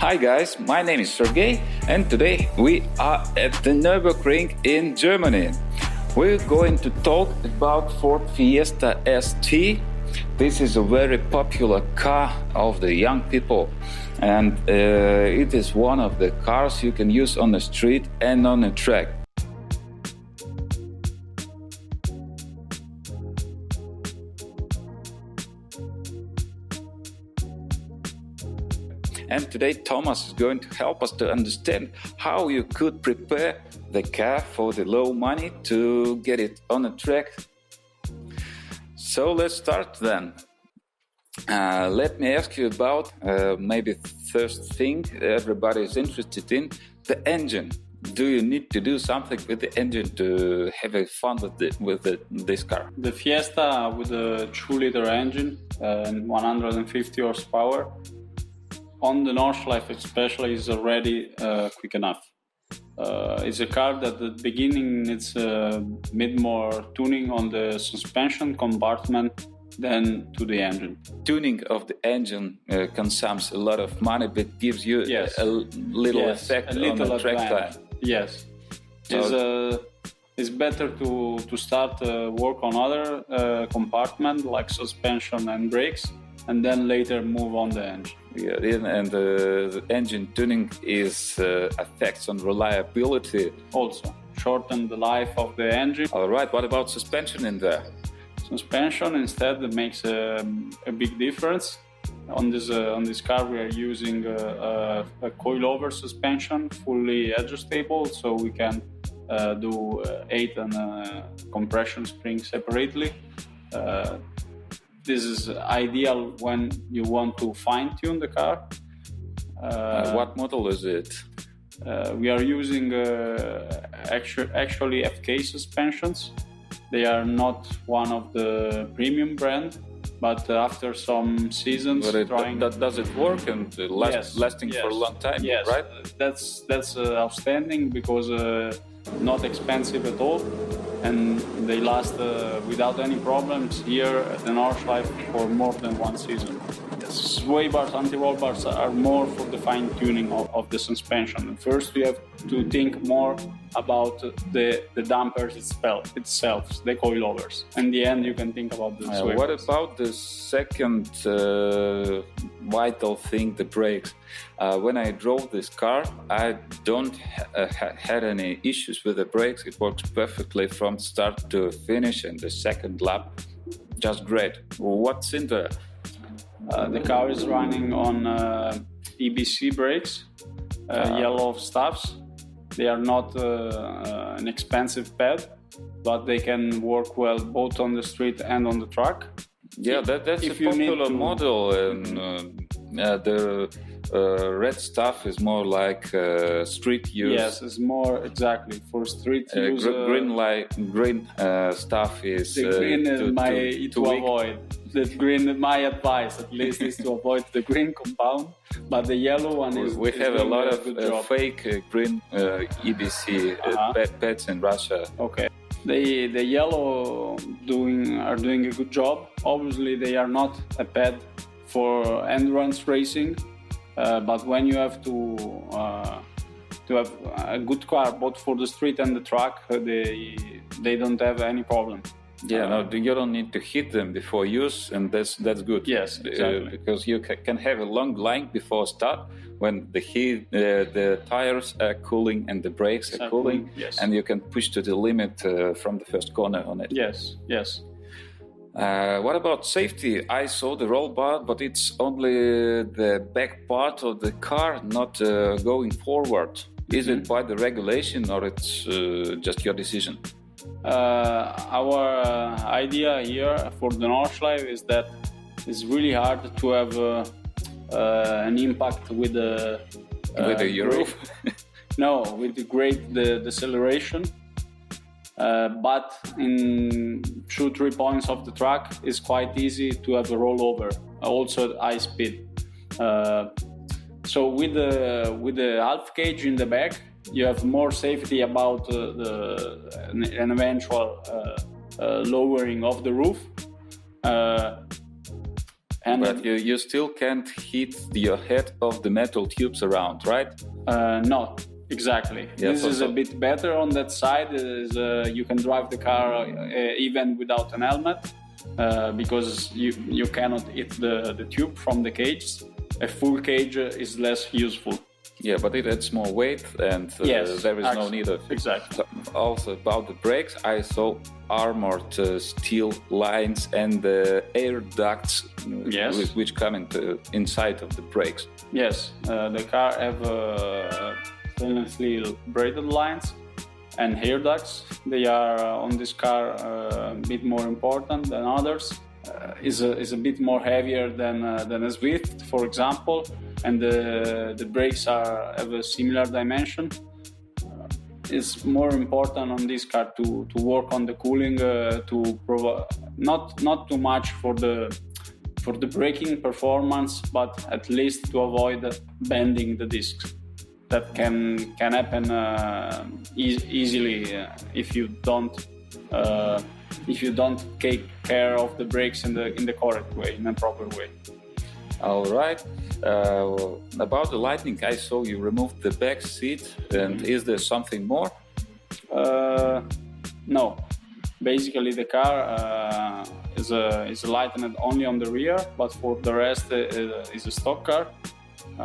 Hi guys, my name is Sergey and today we are at the Nurburgring in Germany. We're going to talk about Ford Fiesta ST. This is a very popular car of the young people and it is one of the cars you can use on the street and on a track. And today Thomas is going to help us to understand how you could prepare the car for the low money to get it on a track. So let's start then. Let me ask you about maybe first thing everybody is interested in, the engine. Do you need to do something with the engine to have a fun with this car? The Fiesta with a 2-liter engine and 150 horsepower on the Nordschleife especially is already quick enough. It's a car that at the beginning needs a bit more tuning on the suspension compartment than to the engine. Tuning of the engine consumes a lot of money but gives you a little effect on the track time. Yes. It's better to start work on other compartment like suspension and brakes and then later move on the engine. Yeah, and the engine tuning affects on reliability. Also, shorten the life of the engine. All right, what about suspension in there? Suspension instead makes a big difference. On this car we are using a coilover suspension, fully adjustable, so we can do 8 and compression springs separately. This is ideal when you want to fine-tune the car. What model is it? We are using actually FK suspensions. They are not one of the premium brand, but after some seasons, does it work and lasting for a long time? Yes, right? That's outstanding because not expensive at all. And they last without any problems here at the Nordschleife for more than one season. Sway bars, anti-roll bars are more for the fine-tuning of the suspension. First, we have to think more about the dampers itself, the coilovers. In the end, you can think about the sway What bars. about the second vital thing, the brakes? When I drove this car, I don't had any issues with the brakes. It works perfectly from start to finish, and the second lap, just great. What's in there? The car is running on EBC brakes, yellow stuffs. They are not an expensive pad, but they can work well both on the street and on the track. Yeah, that's a popular model, and the red stuff is more like street use. Yes, it's more exactly for street use. Green stuff is the green to avoid. The green, my advice at least, is to avoid the green compound, but the yellow one is. We have a lot of fake green EBC pads in Russia. Okay. The yellow are doing a good job. Obviously, they are not a pad for endurance racing, but when you have to have a good car both for the street and the track, they don't have any problem. Yeah, no, you don't need to hit them before use, and that's good. Yes, exactly. Because you can have a long line before start when the tires are cooling and the brakes are cooling, and you can push to the limit from the first corner on it. Yes. What about safety? I saw the roll bar, but it's only the back part of the car, not going forward. Is it by the regulation or it's just your decision? Our idea here for the Nordschleife is that it's really hard to have an impact with the roof. No, with the great deceleration. But in 2-3 points of the track, it's quite easy to have a rollover, also at high speed. So with the half cage in the back, you have more safety about an eventual lowering of the roof. And but you still can't hit your head of the metal tubes around, right? No, exactly. Yeah, this is a bit better on that side. You can drive the car even without an helmet because you cannot hit the tube from the cage. A full cage is less useful. Yeah, but it adds more weight, and yes, there is no need of it. Exactly. Also about the brakes, I saw armored steel lines and air ducts, yes, which come inside of the brakes. Yes, the car have stainless steel braided lines and air ducts. They are on this car a bit more important than others. Is a bit more heavier than a Swift, for example, and the brakes have a similar dimension. It's more important on this car to work on the cooling, to provide not too much for the braking performance, but at least to avoid bending the discs. That can happen easily if you don't take care of the brakes in the correct way, in a proper way. All right. About the lightning, I saw you removed the back seat, and is there something more? No. Basically, the car is lightened only on the rear, but for the rest is a stock car.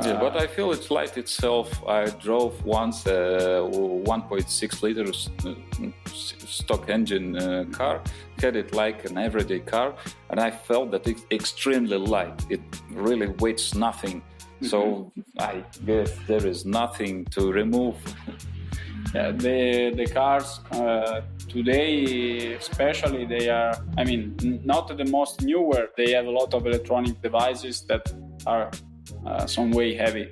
Yeah, but I feel it's light itself. I drove once a 1.6 liters stock engine car, had it like an everyday car, and I felt that it's extremely light. It really weighs nothing. So I guess there is nothing to remove. Yeah, the cars today, especially, they are, I mean, not the most newer. They have a lot of electronic devices that are some way heavy.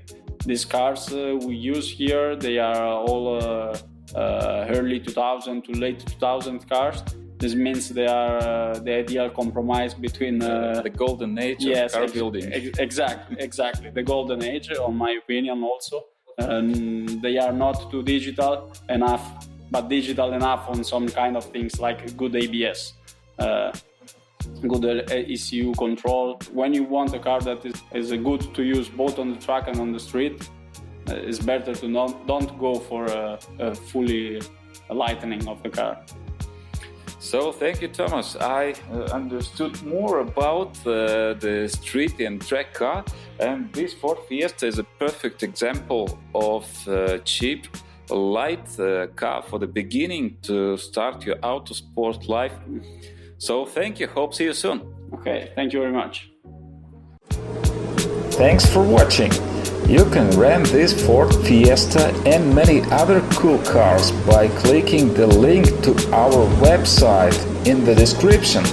These cars we use here, they are all early 2000 to late 2000 cars. This means they are the ideal compromise between the golden age of car building. Exactly, the golden age, on my opinion, also. They are not too digital enough, but digital enough on some kind of things like good ABS. Good ECU control. When you want a car that is good to use both on the track and on the street, it's better to don't go for a fully lightening of the car. So thank you, Thomas. I understood more about the street and track car, and this Ford Fiesta is a perfect example of cheap, light car for the beginning to start your autosport life. So thank you. Hope see you soon. Okay, thank you very much. Thanks for watching. You can rent this Ford Fiesta and many other cool cars by clicking the link to our website in the description.